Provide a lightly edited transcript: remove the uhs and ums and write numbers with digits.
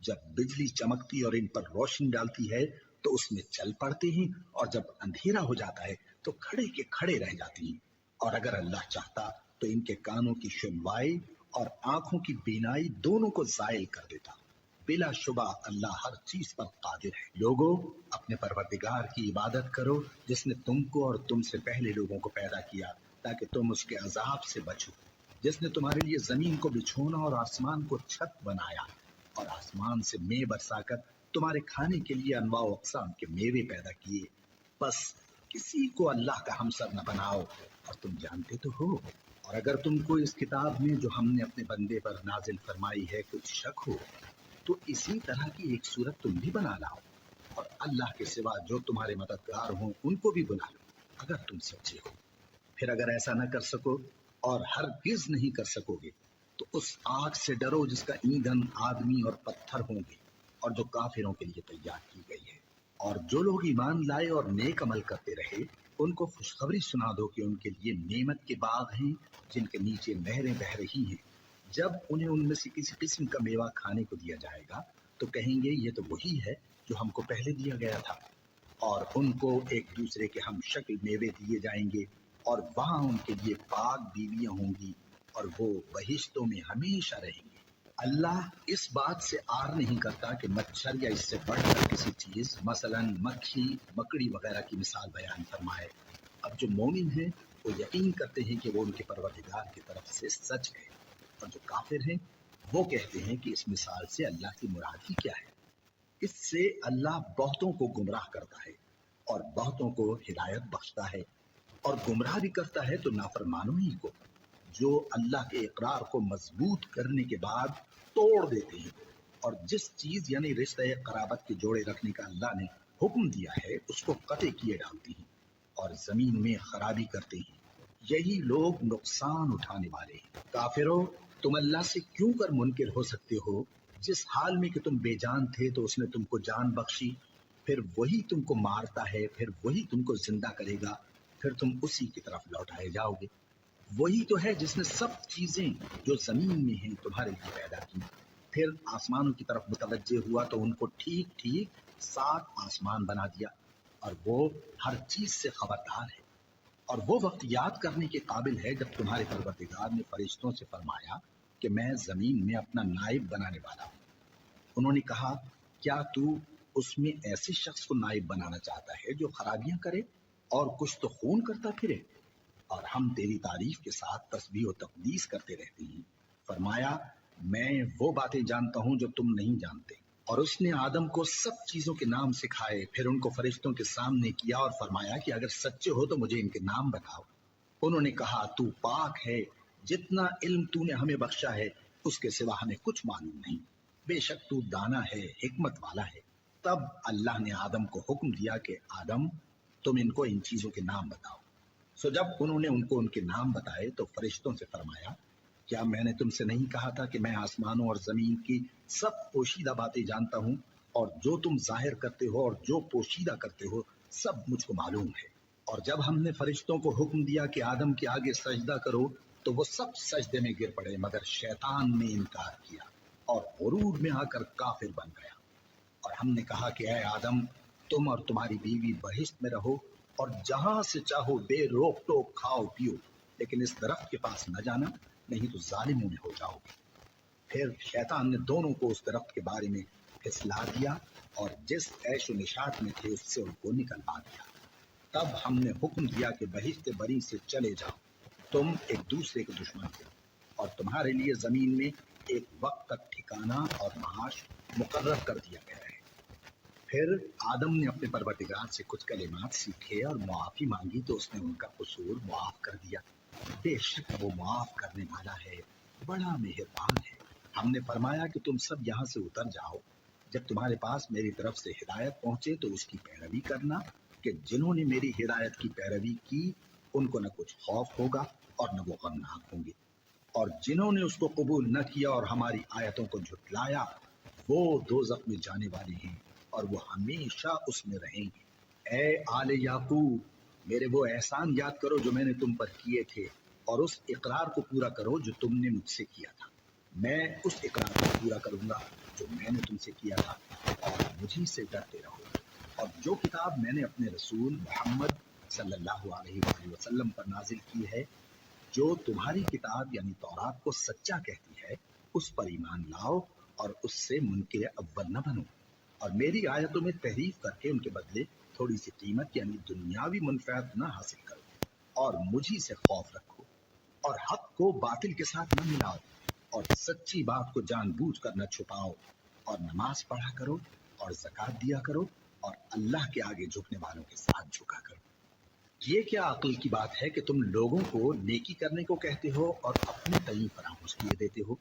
जब बिजली चमकती और इन पर रोशनी डालती है तो उसमें चल पड़ते हैं, और जब अंधेरा हो जाता है तो खड़े के खड़े रह जाती हैं। और अगर अल्लाह चाहता तो इनके कानों की सुनवाई और आंखों की बीनाई दोनों को जायल कर देता। बिला शुबा अल्लाह हर चीज पर कादिर है। लोगों, अपने परवरदिगार की इबादत करो जिसने तुमको और तुमसे पहले लोगों को पैदा किया ताकि तुम उसके अजाब से बचो, जिसने तुम्हारे लिए जमीन को बिछोना और आसमान को छत बनाया और आसमान से मेंह बरसाकर तुम्हारे खाने के लिए अनवा अक़साम के मेवे पैदा किए। बस किसी को अल्लाह का हमसर न बनाओ, और तुम जानते तो हो। और अगर तुमको इस किताब में जो हमने अपने बंदे पर नाजिल फरमाई है कुछ शक हो तो इसी तरह की एक सूरत तुम भी बना लाओ, और अल्लाह के सिवा जो तुम्हारे मददगार हों उनको भी बुला लो अगर तुम सच्चे हो। फिर अगर ऐसा न कर सको और हरगिज नहीं कर सकोगे तो उस आग से डरो जिसका ईंधन आदमी और पत्थर होंगे और जो काफिरों के लिए तैयार की गई है। और जो लोग ईमान लाए और नेक अमल करते रहे उनको खुशखबरी सुना दो कि उनके लिए नेमत के बाग हैं जिनके नीचे नहरें बह रही हैं। जब उन्हें उनमें से किसी किस्म का मेवा खाने को दिया जाएगा तो कहेंगे ये तो वही है जो हमको पहले दिया गया था। और उनको एक दूसरे के हम शक्ल मेवे दिए जाएंगे और वहां उनके लिए पाक बीवियां होंगी और वो बहिश्तों में हमेशा रहेंगे। अल्लाह इस बात से आर नहीं करता कि मच्छर या इससे बढ़कर किसी चीज मसलन मक्खी मकड़ी वगैरह की मिसाल बयान फरमाए। अब जो मोमिन हैं वो यकीन करते हैं कि वो उनके परवरदिगार की तरफ से सच है, और जो काफिर हैं वो कहते हैं कि इस मिसाल से अल्लाह की मुराद ही क्या है। इससे अल्लाह बहुतों को गुमराह करता है और बहुतों को हिदायत बख्शता है, और गुमराह भी करता है तो नाफरमानों ही को, जो अल्लाह के इकरार को मजबूत करने के बाद तोड़ देते हैं, और जिस चीज यानी रिश्ते कराबत के जोड़े रखने का अल्लाह ने हुक्म दिया है उसको कते किए डालती हैं और जमीन में खराबी करते हैं। यही लोग नुकसान उठाने वाले हैं। काफिरों, तुम अल्लाह से क्यों कर मुनकिर हो सकते हो जिस हाल में कि तुम बेजान थे तो उसने तुमको जान बख्शी, फिर वही तुमको मारता है, फिर वही तुमको जिंदा करेगा, फिर तुम उसी की तरफ लौटाए जाओगे। वही तो है जिसने सब चीजें जो जमीन में हैं तुम्हारे लिए पैदा की। फिर आसमानों की तरफ मुतवज्जे हुआ तो उनको ठीक ठीक 7 आसमान बना दिया, और वो हर चीज से खबरदार है। और वो वक्त याद करने के काबिल है जब तुम्हारे परवरदिगार ने फरिश्तों से फरमाया कि मैं जमीन में अपना नाइब बनाने वाला हूँ। उन्होंने कहा, क्या तू उसमें ऐसे शख्स को नाइब बनाना चाहता है जो खराबियां करे और कुछ तो खून करता फिरे? और हम तेरी तारीफ के साथ तस्बीह और तकदीस करते रहते हैं। फरमाया, मैं वो बातें जानता हूं जो तुम नहीं जानते। और उसने आदम को सब चीजों के नाम सिखाए, फिर उनको फरिश्तों के सामने किया और फरमाया कि अगर सच्चे हो तो मुझे इनके नाम बताओ। उन्होंने कहा, तू पाक है, जितना इल्म तूने हमें बख्शा है उसके सिवा हमें कुछ मालूम नहीं, बेशक तू दाना है, हिकमत वाला है। तब अल्लाह ने आदम को हुक्म दिया कि आदम, तुम इनको इन चीजों के नाम बताओ। सो जब उन्होंने उनको उनके नाम बताए तो फरिश्तों से फरमाया, क्या मैंने तुमसे नहीं कहा था कि मैं आसमानों और जमीन की सब पोशीदा बातें जानता हूँ, और जो तुम जाहिर करते हो और जो पोशीदा करते हो सब मुझको मालूम है। और जब हमने फरिश्तों को हुक्म दिया कि आदम के आगे सजदा करो तो वो सब सजदे में गिर पड़े, मगर शैतान ने इनकार किया और गुरूर में आकर काफिर बन गया। और हमने कहा कि ऐ आदम, तुम और तुम्हारी बीवी बहिश्त में रहो और जहां से चाहो बेरोक टोक खाओ पियो, लेकिन इस दरख्त के पास न जाना, नहीं तो जालिमों में हो जाओगे। फिर शैतान ने दोनों को उस दरख्त के बारे में फिसला दिया और जिस ऐशो निशात में थे उससे उनको निकलवा दिया। तब हमने हुक्म दिया कि बहिश्त बरी से चले जाओ, तुम एक दूसरे के दुश्मन हो, और तुम्हारे लिए जमीन में एक वक्त तक ठिकाना और माश मुकर्रर कर दिया गया है। फिर आदम ने अपने परवरदिगार से कुछ कलिमात सीखे और मुआफी मांगी तो उसने उनका कसूर मुआफ कर दिया। बेशक वो मुआफ करने वाला है, बड़ा मेहरबान है। हमने फरमाया कि तुम सब यहाँ से उतर जाओ, जब तुम्हारे पास मेरी तरफ से हिदायत पहुंचे तो उसकी पैरवी करना, कि जिन्होंने मेरी हिदायत की पैरवी की उनको न कुछ खौफ होगा और न वो गमनाक होंगे, और जिन्होंने उसको कबूल न किया और हमारी आयतों को झुटलाया वो दोज़ख में जाने वाले हैं और वो हमेशा उसमें रहेंगे। ए आले याकूब, मेरे वो एहसान याद करो जो मैंने तुम पर किए थे, और उस इकरार को पूरा करो जो तुमने मुझसे किया था। मैं उस इकरार को पूरा करूंगा जो मैंने तुमसे किया था और मुझी से डरते रहो। और जो किताब मैंने अपने रसूल मोहम्मद सल्लल्लाहु अलैहि वसल्लम पर नाजिल की है, जो तुम्हारी किताब यानी तौरात को सच्चा कहती है, उस पर ईमान लाओ और उससे मुनकिर अव्वल न बनो, और मेरी आयतों में तहरीफ करके उनके बदले थोड़ी सी कीमत यानी दुनियावी मुनफात न हासिल करो, और मुझी से खौफ रखो, और हक को बातिल के साथ न मिलाओ, और सच्ची बात को जानबूझकर न छुपाओ, और नमाज पढ़ा करो और ज़कात दिया करो, और अल्लाह के आगे झुकने वालों के साथ झुका करो। ये क्या अक्ल की बात है कि तुम लोगों को नेकी करने को कहते हो और अपने तई फरामोश किए देते हो।